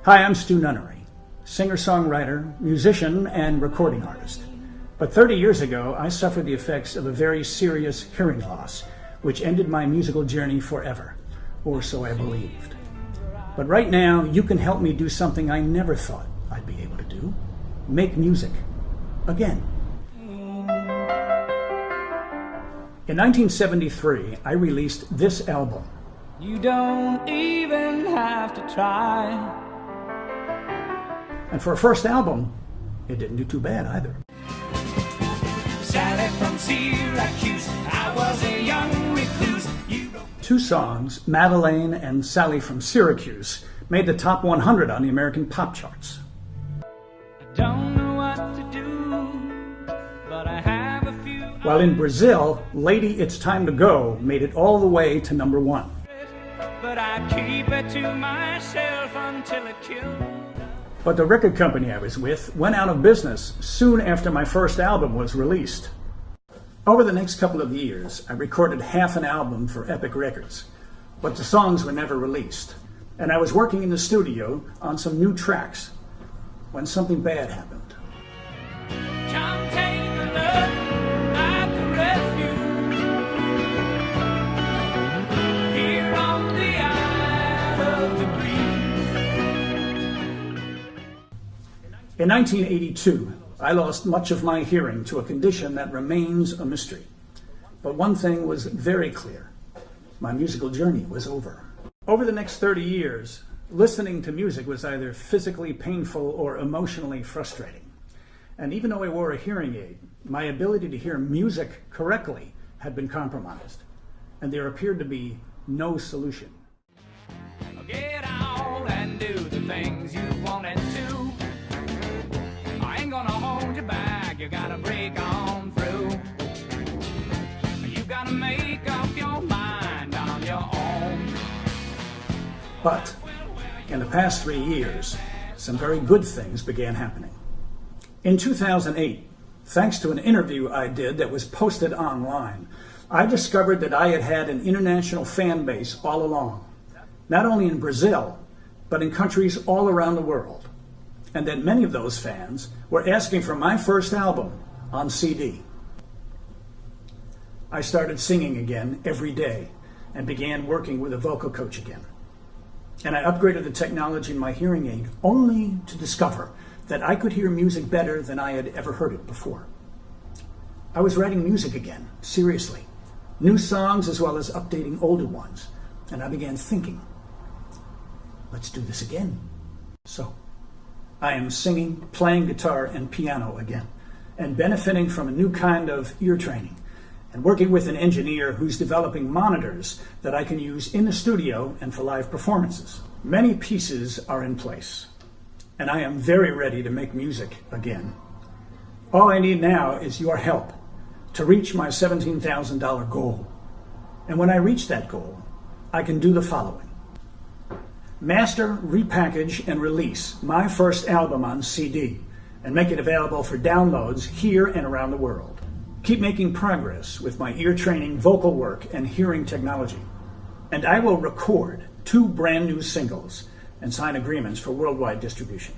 Hi, I'm Stu Nunnery, singer-songwriter, musician, and recording artist. But 30 years ago, I suffered the effects of a very serious hearing loss, which ended my musical journey forever, or so I believed. But right now, you can help me do something I never thought I'd be able to do: make music again. In 1973, I released this album. You don't even have to try. And for a first album, it didn't do too bad either. Sally from Syracuse, I was a young recluse. Two songs, Madeleine and Sally from Syracuse, made the top 100 on the American pop charts. I don't know what to do, but I have a few. While in Brazil, Lady It's Time to Go made it all the way to number 1. But I keep it to myself until it kills. But the record company I was with went out of business soon after my first album was released. Over the next couple of years, I recorded half an album for Epic Records, but the songs were never released. And I was working in the studio on some new tracks when something bad happened. Come take a look at the refuge here on the Isle of the Green. In 1982, I lost much of my hearing to a condition that remains a mystery. But one thing was very clear: my musical journey was over. Over the next 30 years, listening to music was either physically painful or emotionally frustrating. And even though I wore a hearing aid, my ability to hear music correctly had been compromised, and there appeared to be no solution. Get out and do the things you wanted to. I ain't gonna hold you back, you gotta break on through. You gotta make up your mind on your own. But in the past 3 years, some very good things began happening. In 2008, thanks to an interview I did that was posted online, I discovered that I had had an international fan base all along, not only in Brazil, but in countries all around the world, and that many of those fans were asking for my first album on CD. I started singing again every day and began working with a vocal coach again. And I upgraded the technology in my hearing aid only to discover that I could hear music better than I had ever heard it before. I was writing music again, seriously, new songs as well as updating older ones, and I began thinking, let's do this again. So I am singing, playing guitar and piano again, and benefiting from a new kind of ear training, and working with an engineer who's developing monitors that I can use in the studio and for live performances. Many pieces are in place, and I am very ready to make music again. All I need now is your help to reach my $17,000 goal. And when I reach that goal, I can do the following: master, repackage, and release my first album on CD and make it available for downloads here and around the world. Keep making progress with my ear training, vocal work, and hearing technology. And I will record 2 brand new singles and sign agreements for worldwide distribution.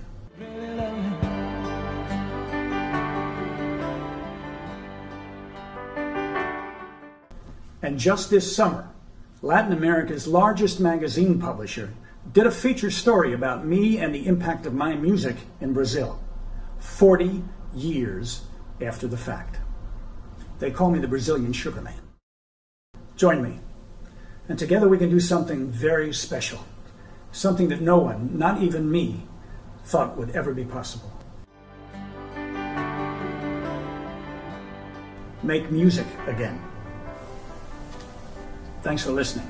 And just this summer, Latin America's largest magazine publisher did a feature story about me and the impact of my music in Brazil, 40 years after the fact. They call me the Brazilian Sugar Man. Join me, and together we can do something very special, something that no one, not even me, thought would ever be possible. Make music again. Thanks for listening.